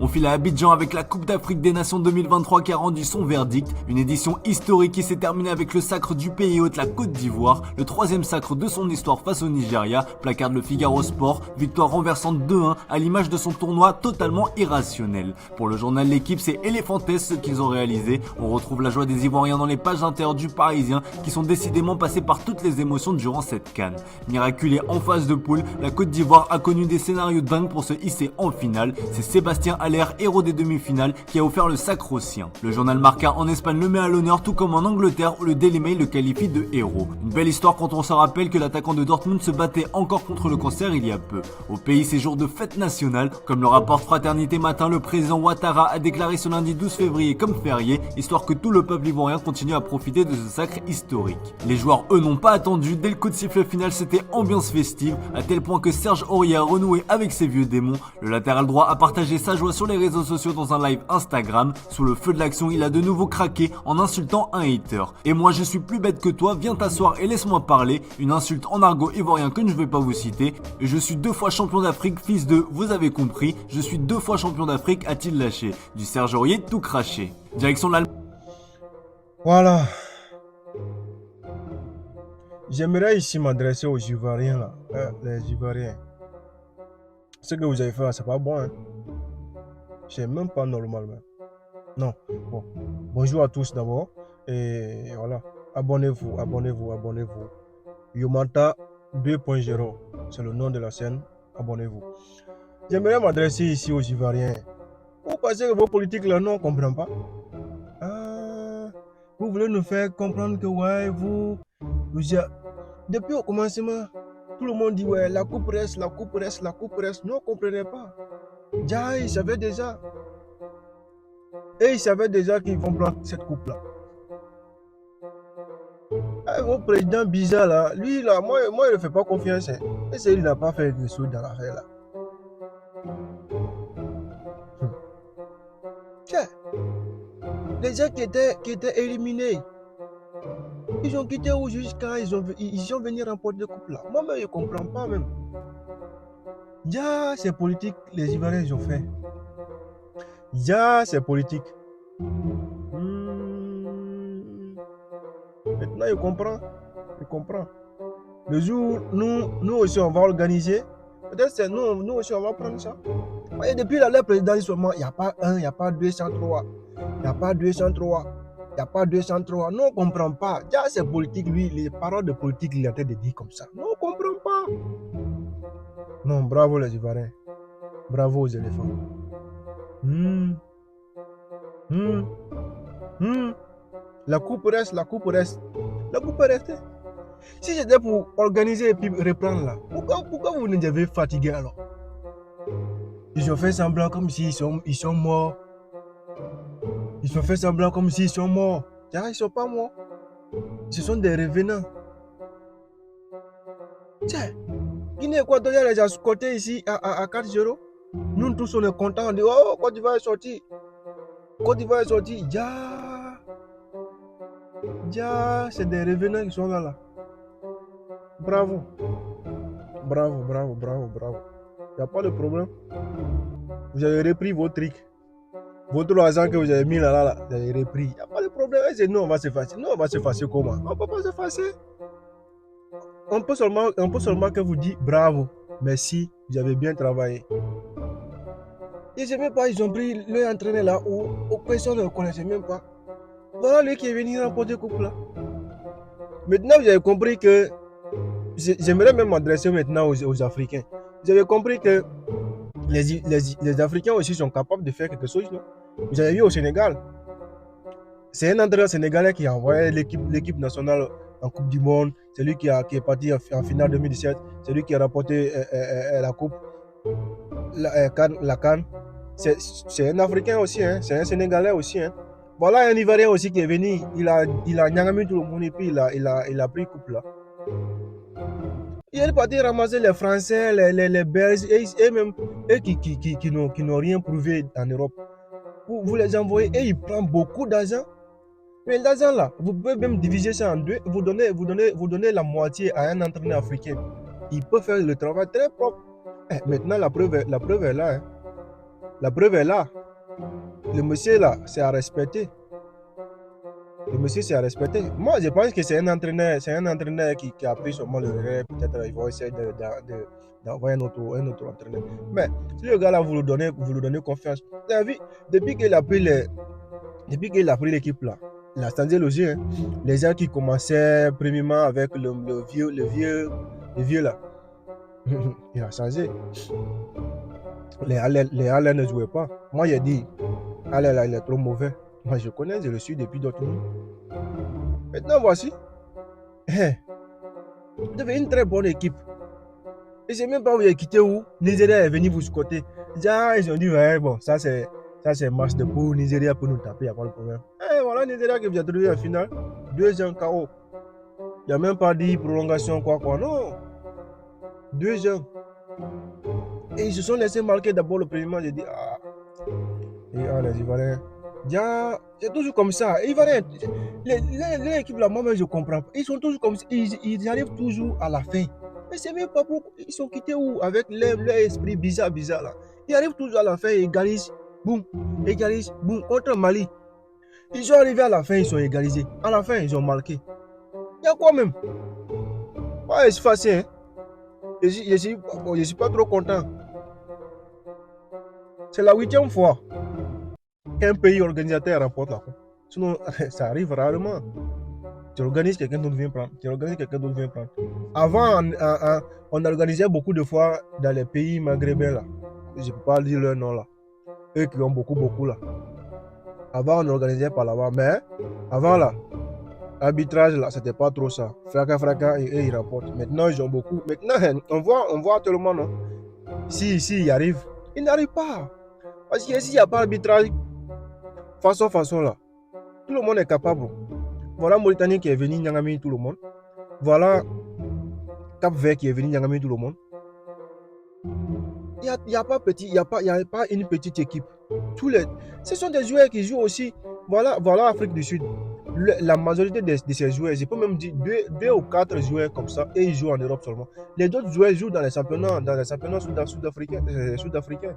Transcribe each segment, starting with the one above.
On file à Abidjan avec la Coupe d'Afrique des Nations 2023 qui a rendu son verdict. Une édition historique qui s'est terminée avec le sacre du pays hôte, la Côte d'Ivoire. Le troisième sacre de son histoire face au Nigeria, placarde le Figaro Sport. Victoire renversante 2-1 à l'image de son tournoi totalement irrationnel. Pour le journal L'équipe, c'est éléphantesque ce qu'ils ont réalisé. On retrouve la joie des Ivoiriens dans les pages intérieures du Parisien qui sont décidément passés par toutes les émotions durant cette CAN. Miraculé en phase de poule, la Côte d'Ivoire a connu des scénarios dingues pour se hisser en finale. C'est Sébastien Haller, héros des demi-finales, qui a offert le sacre aux siens. Le journal Marca en Espagne le met à l'honneur, tout comme en Angleterre où le Daily Mail le qualifie de héros. Une belle histoire quand on se rappelle que l'attaquant de Dortmund se battait encore contre le cancer il y a peu. Au pays, c'est jour de fête nationale. Comme le rapporte Fraternité Matin, le président Ouattara a déclaré ce lundi 12 février comme férié, histoire que tout le peuple ivoirien continue à profiter de ce sacre historique. Les joueurs, eux, n'ont pas attendu. Dès le coup de sifflet final, c'était ambiance festive, à tel point que Serge Aurier a renoué avec ses vieux démons. Le latéral droit a partagé sa joie sur les réseaux sociaux dans un live Instagram. Sous le feu de l'action, il a de nouveau craqué en insultant un hater. Et moi, je suis plus bête que toi, viens t'asseoir et laisse-moi parler. Une insulte en argot ivoirien que je ne vais pas vous citer. Et je suis 2 fois champion d'Afrique, fils de, vous avez compris, je suis 2 fois champion d'Afrique, a-t-il lâché. Du Serge Aurier tout craché. Direction l'Allemagne. Voilà. J'aimerais ici m'adresser aux Ivoiriens là, les Ivoiriens. Ce que vous avez fait là, c'est pas bon, hein. C'est même pas normal, même. Non. Bon. Bonjour à tous d'abord. Et voilà. Abonnez-vous, abonnez-vous, abonnez-vous. Yomata 2.0, c'est le nom de la scène. Abonnez-vous. J'aimerais m'adresser ici aux Ivoiriens. Vous pensez que vos politiques là, non, on comprend pas. Ah, vous voulez nous faire comprendre que ouais, depuis au commencement, tout le monde dit ouais, la coupe reste, la coupe reste, la coupe reste. Non, on ne comprenait pas. Déjà, ils savaient déjà. Et ils savaient déjà qu'ils vont prendre cette coupe-là. Ah, mon président bizarre là, lui là, moi il ne fait pas confiance. Hein. Et c'est lui qui n'a pas fait quelque chose dans l'affaire là. Tiens, les gens qui étaient éliminés, ils ont quitté où jusqu'à ils sont venus remporter la coupe là. Moi-même, je ne comprends pas même. Ya, c'est politique, les Ivoiriens ils ont fait. Ya, c'est politique. Maintenant, je comprends. Je comprends. Le jour où nous aussi on va organiser, peut-être c'est nous aussi on va prendre ça. Et depuis la présidence seulement, il n'y a pas 1, il n'y a pas 203. Il n'y a pas 203. Il n'y a pas 203. Nous, on ne comprend pas. Ya, c'est politique, lui, les paroles de politique, il est en train de dire comme ça. Nous, on ne comprend pas. Non, bravo les Ivoiriens. Bravo aux éléphants. La coupe reste, la coupe reste. La coupe est restée. Si j'étais pour organiser et puis reprendre là, pourquoi vous nous avez fatigué alors? Ils ont fait semblant comme s'ils sont morts. Ils ont fait semblant comme s'ils sont morts. Ils ne sont pas morts. Ce sont des revenants. Tiens, Guinée équatoriale les a scotés ici à 4-0. Nous tous on est contents. On dit oh, Côte d'Ivoire est sorti. Côte d'Ivoire est sorti. Ya, c'est des revenants qui sont là. Bravo. Bravo, bravo, bravo, bravo. Il n'y a pas de problème. Vous avez repris vos trucs. Votre argent que vous avez mis là, vous avez repris. Il n'y a pas de problème. Et nous, on va s'effacer. Nous, on va s'effacer comment? On ne peut pas s'effacer. On peut seulement que vous dites bravo, merci, vous avez bien travaillé. Je ne sais même pas, ils ont pris leur entraîneur là où personne ne le connaissait même pas. Voilà lui qui est venu remporter le couple là. Maintenant, vous avez compris que j'aimerais même m'adresser maintenant aux Africains. Vous avez compris que les Africains aussi sont capables de faire quelque chose, non? Vous avez vu au Sénégal, c'est un entraîneur sénégalais qui a envoyé l'équipe nationale en Coupe du Monde. C'est lui qui est parti en finale 2017. C'est lui qui a remporté la Coupe, la CAN. C'est un Africain aussi, hein? C'est un Sénégalais aussi. Hein? Voilà un Ivoirien aussi qui est venu. Il a nyangami tout le monde et puis il a pris coupe là. Il est parti ramasser les Français, les Belges et même eux qui n'ont rien prouvé en Europe. Vous les envoyez et ils prennent beaucoup d'argent. Mais l'argent là, vous pouvez même diviser ça en deux. Vous donnez la moitié à un entraîneur africain. Il peut faire le travail très propre. Maintenant, la preuve est là. Hein. La preuve est là. Le monsieur là, c'est à respecter. Le monsieur, c'est à respecter. Moi, je pense que c'est un entraîneur qui a pris seulement le relais. Peut-être il va essayer d'avoir un autre entraîneur. Mais si le gars là, vous lui donnez confiance. Vous avez vu, depuis qu'il a pris l'équipe là, il a changé le jeu. Hein. Les gens qui commençaient premièrement avec le vieux là, il a changé. Les Allens ne jouaient pas. Moi, j'ai dit, Allens là, il est trop mauvais. Moi, je connais, je le suis depuis Dortmund. Maintenant, voici. Vous avez une très bonne équipe. Et c'est même pas vous avez quitté où Nigeria est venu vous scotter. Déjà, ils ont dit, ouais, bon, ça c'est match de poule. Nigeria pour nous taper, il n'y a pas de problème. Et voilà, Nigeria qui vient de trouver la finale. 2-1 KO. Il n'y a même pas dit prolongation, quoi. Non. 2-1. Et ils se sont laissés marquer d'abord le premier match. J'ai dit, ah. Et les Ivoiriens. C'est toujours comme ça. Ivoiriens, l'équipe là, moi-même, je comprends pas. Ils sont toujours comme ça. Ils arrivent toujours à la fin. Mais c'est même pas pourquoi. Ils sont quittés où avec leur esprit bizarre là. Ils arrivent toujours à la fin et égalisent. Boum. Égalisent. Boum. Contre Mali. Ils sont arrivés à la fin, ils sont égalisés. À la fin, ils ont marqué. Il y a quoi même? Ouais, c'est facile. Hein? Je suis pas trop content. C'est la 8e fois qu'un pays organisateur remporte la coupe. Sinon, ça arrive rarement. Tu organises, quelqu'un d'autre vient prendre. Avant, on organisait beaucoup de fois dans les pays maghrébins là. Je ne peux pas dire leur nom là. Eux qui ont beaucoup là. Avant, on organisait par là-bas. Mais avant là, l'arbitrage là, c'était pas trop ça. Fracas, et ils rapportent. Maintenant, ils ont beaucoup. Maintenant, on voit tellement, non? Si ils arrivent, ils n'arrivent pas. Parce que s'il n'y a pas d'arbitrage, façon là, tout le monde est capable. Voilà Mauritanie qui est venu Nyangami tout le monde. Voilà Cap-Vert qui est venu Nyangami tout le monde. Il n'y a pas une petite équipe. Ce sont des joueurs qui jouent aussi. Voilà Afrique du Sud. La majorité de ces joueurs, je peux même dire 2 ou 4 joueurs comme ça, et ils jouent en Europe seulement. Les autres joueurs jouent dans les championnats sud-africains.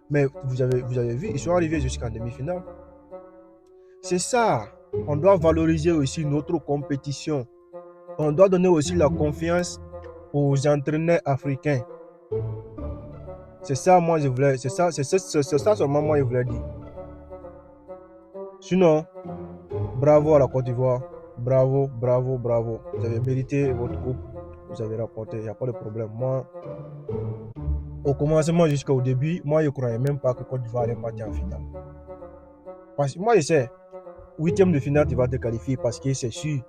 Mais vous avez vu, ils sont arrivés jusqu'en demi-finale. C'est ça. On doit valoriser aussi notre compétition. On doit donner aussi la confiance aux entraîneurs africains. C'est ça, moi, je voulais. C'est ça seulement, moi, je voulais dire. Sinon, bravo à la Côte d'Ivoire. Bravo. Vous avez mérité votre coupe. Vous avez rapporté. Il n'y a pas de problème. Moi, au commencement jusqu'au début, moi, je ne croyais même pas que Côte d'Ivoire allait partir en finale. Parce que moi, je sais, 8e de finale, tu vas te qualifier parce que c'est sûr.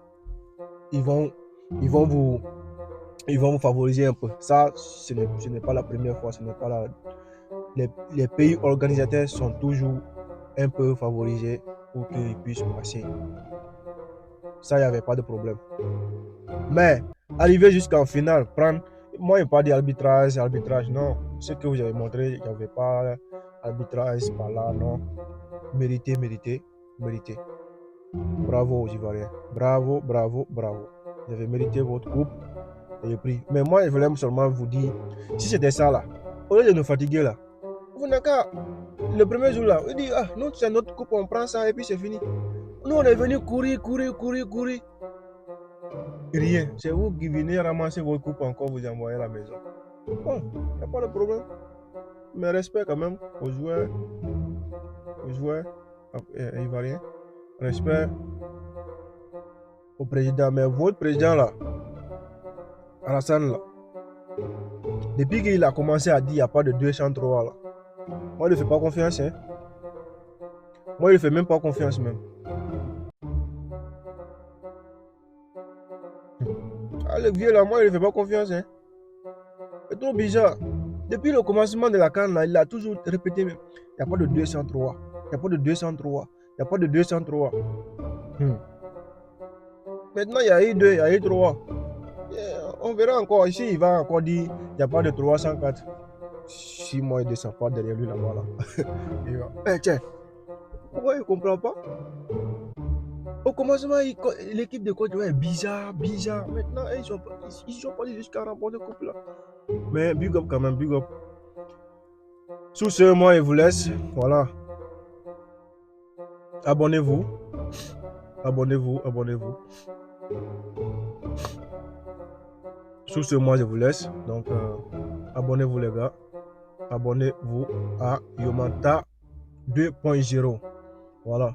Ils vont vous favoriser un peu. Ça, ce n'est pas la première fois. Les pays organisateurs sont toujours un peu favorisés pour qu'ils puissent passer. Ça, il n'y avait pas de problème. Mais, arriver jusqu'en finale, moi, il n'y a pas d'arbitrage, non. Ce que vous avez montré, il n'y avait pas d'arbitrage par là, non. Mérité. Bravo aux Ivoiriens. Bravo. Vous avez mérité votre coupe et le prix. Mais moi, je voulais seulement vous dire, si c'était ça là, au lieu de nous fatiguer là, vous n'avez qu'à, le premier jour là, vous dites, nous, c'est notre coupe, on prend ça et puis c'est fini. Nous, on est venu courir. Rien. C'est vous qui venez ramasser votre coupe encore, vous envoyer à la maison. Bon, il n'y a pas de problème. Mais respect quand même aux joueurs ivoiriens. Respect au président. Mais votre président là, Alassane là, depuis qu'il a commencé à dire qu'il n'y a pas de 203 là, moi, il ne fait pas confiance. Hein. Moi, il ne fait même pas confiance même. Le vieux là, moi, il ne fait pas confiance. Hein. C'est trop bizarre. Depuis le commencement de la CAN, là, il a toujours répété, il n'y a pas de 203. Il n'y a pas de 203. Maintenant, il y a eu 2, il y a eu 3. On verra encore. Ici, il va encore dire, il n'y a pas de 304. Si moi, il ne descend pas derrière lui là-bas. Là. Tiens, pourquoi il ne comprend pas? Au commencement, l'équipe de Côte d'Ivoire est bizarre. Maintenant, ils sont pas jusqu'à remporter le couple là. Mais big up quand même, big up. Sur ce, moi, je vous laisse. Voilà. Abonnez-vous. Abonnez-vous, abonnez-vous. Sur ce, moi, je vous laisse. Donc, abonnez-vous, les gars. Abonnez-vous à Yomanta 2.0. Voilà.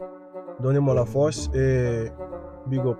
Donnez-moi la force et big up.